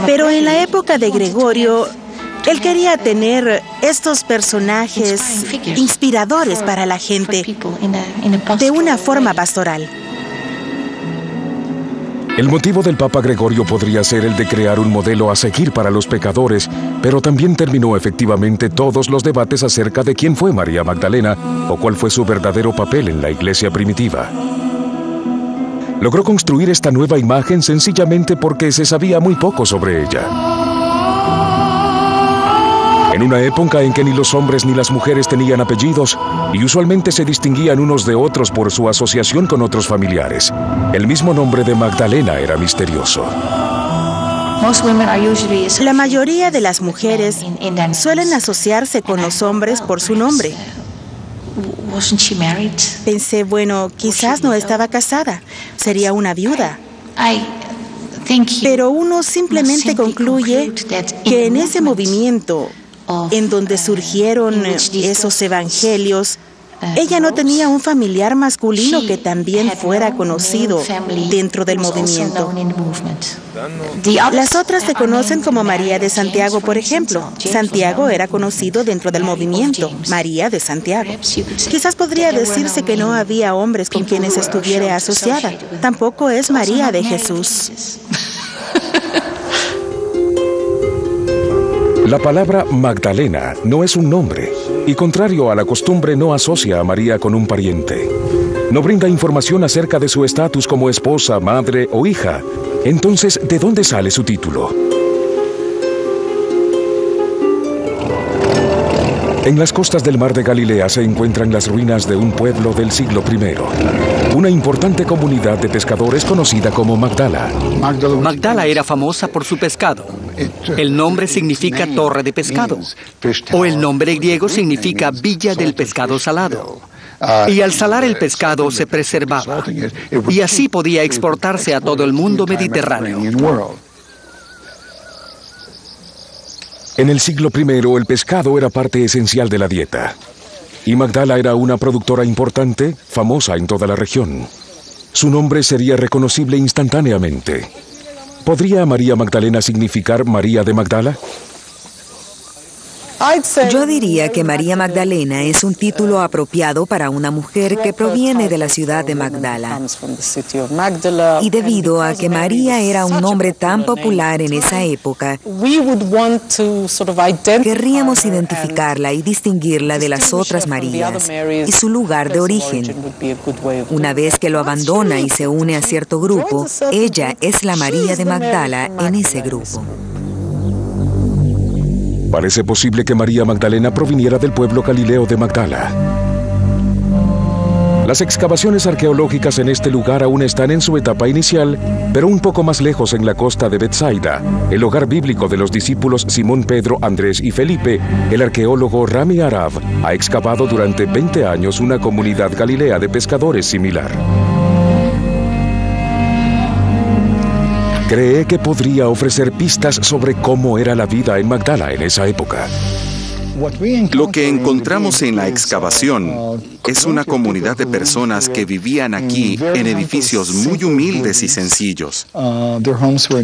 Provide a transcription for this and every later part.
Pero en la época de Gregorio, él quería tener estos personajes inspiradores para la gente, de una forma pastoral. El motivo del Papa Gregorio podría ser el de crear un modelo a seguir para los pecadores, pero también terminó efectivamente todos los debates acerca de quién fue María Magdalena o cuál fue su verdadero papel en la iglesia primitiva. Logró construir esta nueva imagen sencillamente porque se sabía muy poco sobre ella. En una época en que ni los hombres ni las mujeres tenían apellidos y usualmente se distinguían unos de otros por su asociación con otros familiares, el mismo nombre de Magdalena era misterioso. La mayoría de las mujeres suelen asociarse con los hombres por su nombre. Pensé, bueno, quizás no estaba casada, sería una viuda. Pero uno simplemente concluye que en ese movimiento en donde surgieron esos evangelios, ella no tenía un familiar masculino que también fuera conocido dentro del movimiento. Las otras se conocen como María de Santiago, por ejemplo. Santiago era conocido dentro del movimiento, María de Santiago. Quizás podría decirse que no había hombres con quienes estuviera asociada. Tampoco es María de Jesús. La palabra Magdalena no es un nombre y, contrario a la costumbre, no asocia a María con un pariente. No brinda información acerca de su estatus como esposa, madre o hija. Entonces, ¿de dónde sale su título? En las costas del mar de Galilea se encuentran las ruinas de un pueblo del siglo I, una importante comunidad de pescadores conocida como Magdala. Magdala era famosa por su pescado. El nombre significa torre de pescado, o el nombre griego significa villa del pescado salado. Y al salar el pescado se preservaba, y así podía exportarse a todo el mundo mediterráneo. En el siglo I, el pescado era parte esencial de la dieta. Y Magdala era una productora importante, famosa en toda la región. Su nombre sería reconocible instantáneamente. ¿Podría María Magdalena significar María de Magdala? Yo diría que María Magdalena es un título apropiado para una mujer que proviene de la ciudad de Magdala. Y debido a que María era un nombre tan popular en esa época, querríamos identificarla y distinguirla de las otras Marías y su lugar de origen. Una vez que lo abandona y se une a cierto grupo, ella es la María de Magdala en ese grupo. Parece posible que María Magdalena proviniera del pueblo galileo de Magdala. Las excavaciones arqueológicas en este lugar aún están en su etapa inicial, pero un poco más lejos en la costa de Betsaida, el hogar bíblico de los discípulos Simón, Pedro, Andrés y Felipe, el arqueólogo Rami Arab ha excavado durante 20 años una comunidad galilea de pescadores similar. Cree que podría ofrecer pistas sobre cómo era la vida en Magdala en esa época. Lo que encontramos en la excavación es una comunidad de personas que vivían aquí en edificios muy humildes y sencillos.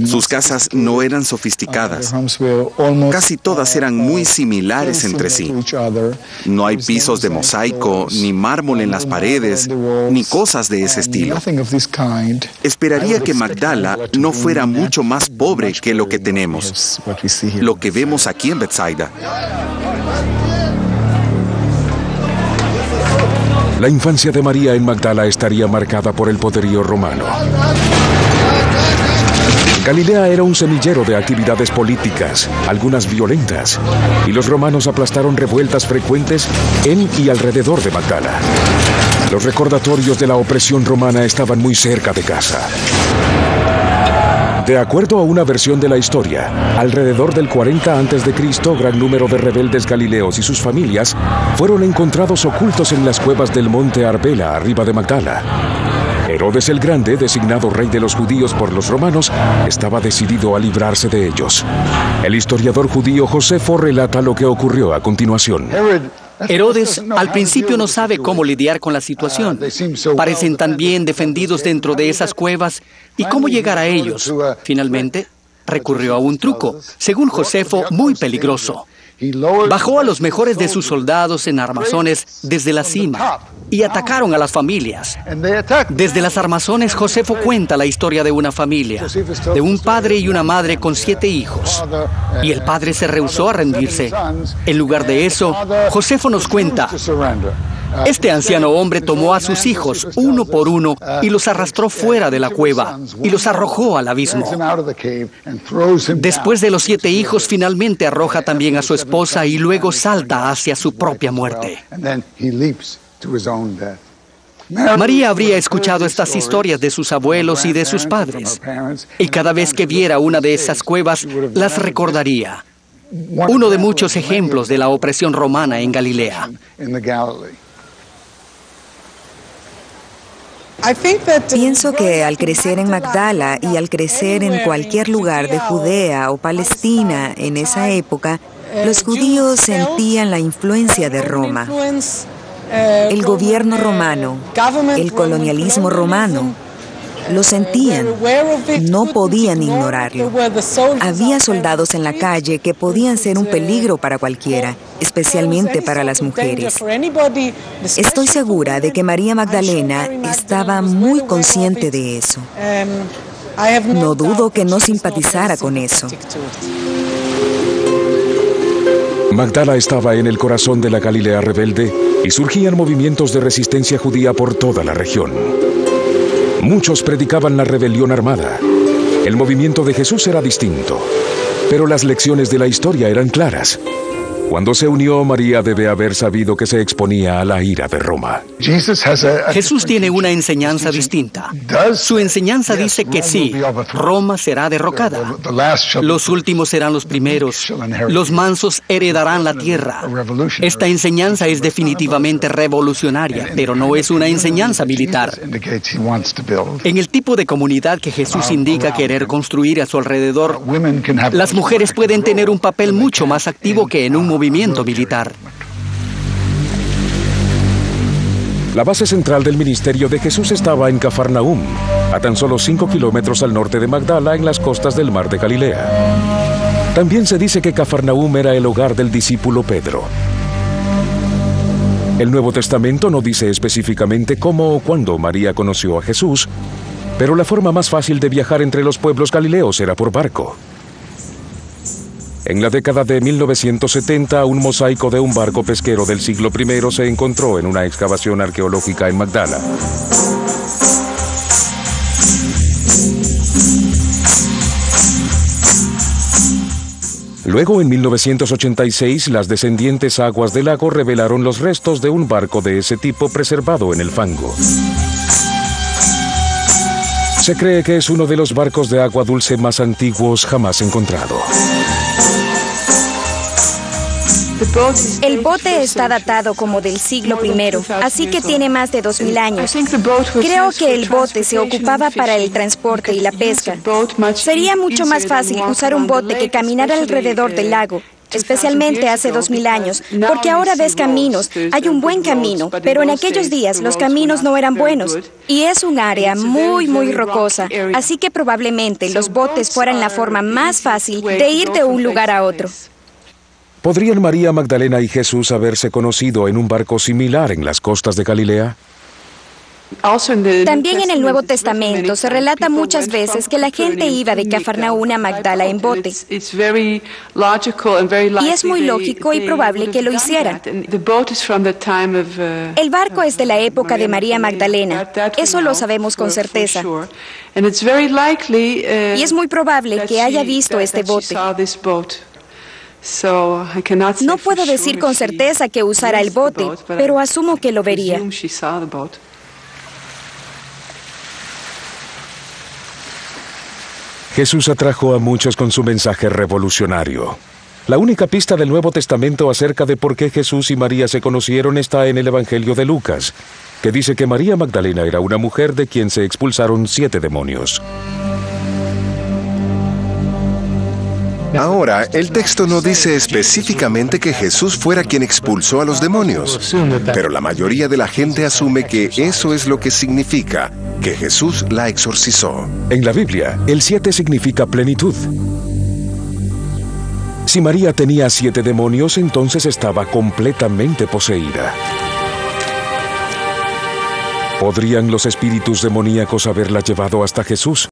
Sus casas no eran sofisticadas. Casi todas eran muy similares entre sí. No hay pisos de mosaico, ni mármol en las paredes, ni cosas de ese estilo. Esperaría que Magdala no fuera mucho más pobre que lo que tenemos, lo que vemos aquí en Betsaida. La infancia de María en Magdala estaría marcada por el poderío romano. Galilea era un semillero de actividades políticas, algunas violentas, y los romanos aplastaron revueltas frecuentes en y alrededor de Magdala. Los recordatorios de la opresión romana estaban muy cerca de casa. De acuerdo a una versión de la historia, alrededor del 40 a.C., gran número de rebeldes galileos y sus familias fueron encontrados ocultos en las cuevas del monte Arbela, arriba de Magdala. Herodes el Grande, designado rey de los judíos por los romanos, estaba decidido a librarse de ellos. El historiador judío Josefo relata lo que ocurrió a continuación. Herodes al principio no sabe cómo lidiar con la situación. Parecen tan bien defendidos dentro de esas cuevas. ¿Y cómo llegar a ellos? Finalmente, recurrió a un truco, según Josefo, muy peligroso. Bajó a los mejores de sus soldados en armazones desde la cima y atacaron a las familias. Desde las armazones, Josefo cuenta la historia de una familia, de un padre y una madre con 7 hijos. Y el padre se rehusó a rendirse. En lugar de eso, Josefo nos cuenta: este anciano hombre tomó a sus hijos uno por uno y los arrastró fuera de la cueva y los arrojó al abismo. Después de los 7 hijos, finalmente arroja también a su esposa y luego salta hacia su propia muerte. María habría escuchado estas historias de sus abuelos y de sus padres, y cada vez que viera una de esas cuevas, las recordaría. Uno de muchos ejemplos de la opresión romana en Galilea. Pienso que al crecer en Magdala y al crecer en cualquier lugar de Judea o Palestina en esa época, los judíos sentían la influencia de Roma. El gobierno romano, el colonialismo romano, lo sentían, no podían ignorarlo. Había soldados en la calle que podían ser un peligro para cualquiera, especialmente para las mujeres. Estoy segura de que María Magdalena estaba muy consciente de eso. No dudo que no simpatizara con eso. Magdala estaba en el corazón de la Galilea rebelde y surgían movimientos de resistencia judía por toda la región. Muchos predicaban la rebelión armada. El movimiento de Jesús era distinto, pero las lecciones de la historia eran claras. Cuando se unió, María debe haber sabido que se exponía a la ira de Roma. Jesús tiene una enseñanza distinta. Su enseñanza dice que sí, Roma será derrocada. Los últimos serán los primeros. Los mansos heredarán la tierra. Esta enseñanza es definitivamente revolucionaria, pero no es una enseñanza militar. En el tipo de comunidad que Jesús indica querer construir a su alrededor, las mujeres pueden tener un papel mucho más activo que en un movimiento militar. La base central del ministerio de Jesús estaba en Cafarnaúm, a tan solo 5 kilómetros al norte de Magdala, en las costas del mar de Galilea. También se dice que Cafarnaúm era el hogar del discípulo Pedro. El Nuevo Testamento no dice específicamente cómo o cuándo María conoció a Jesús, pero la forma más fácil de viajar entre los pueblos galileos era por barco. En la década de 1970, un mosaico de un barco pesquero del siglo I se encontró en una excavación arqueológica en Magdala. Luego, en 1986, las descendientes aguas del lago revelaron los restos de un barco de ese tipo preservado en el fango. Se cree que es uno de los barcos de agua dulce más antiguos jamás encontrado. El bote está datado como del siglo I, así que tiene más de 2000 años. Creo que el bote se ocupaba para el transporte y la pesca. Sería mucho más fácil usar un bote que caminar alrededor del lago, especialmente hace 2000 años, porque ahora ves caminos, hay un buen camino, pero en aquellos días los caminos no eran buenos, y es un área muy rocosa, así que probablemente los botes fueran la forma más fácil de ir de un lugar a otro. ¿Podrían María Magdalena y Jesús haberse conocido en un barco similar en las costas de Galilea? También en el Nuevo Testamento se relata muchas veces que la gente iba de Cafarnaúm a Magdala en bote. Y es muy lógico y probable que lo hicieran. El barco es de la época de María Magdalena. Eso lo sabemos con certeza. Y es muy probable que haya visto este bote. No puedo decir con certeza que usara el bote, pero asumo que lo vería. Jesús atrajo a muchos con su mensaje revolucionario. La única pista del Nuevo Testamento acerca de por qué Jesús y María se conocieron está en el Evangelio de Lucas, que dice que María Magdalena era una mujer de quien se expulsaron 7 demonios. Ahora, el texto no dice específicamente que Jesús fuera quien expulsó a los demonios, pero la mayoría de la gente asume que eso es lo que significa, que Jesús la exorcizó. En la Biblia, el 7 significa plenitud. Si María tenía 7 demonios, entonces estaba completamente poseída. ¿Podrían los espíritus demoníacos haberla llevado hasta Jesús?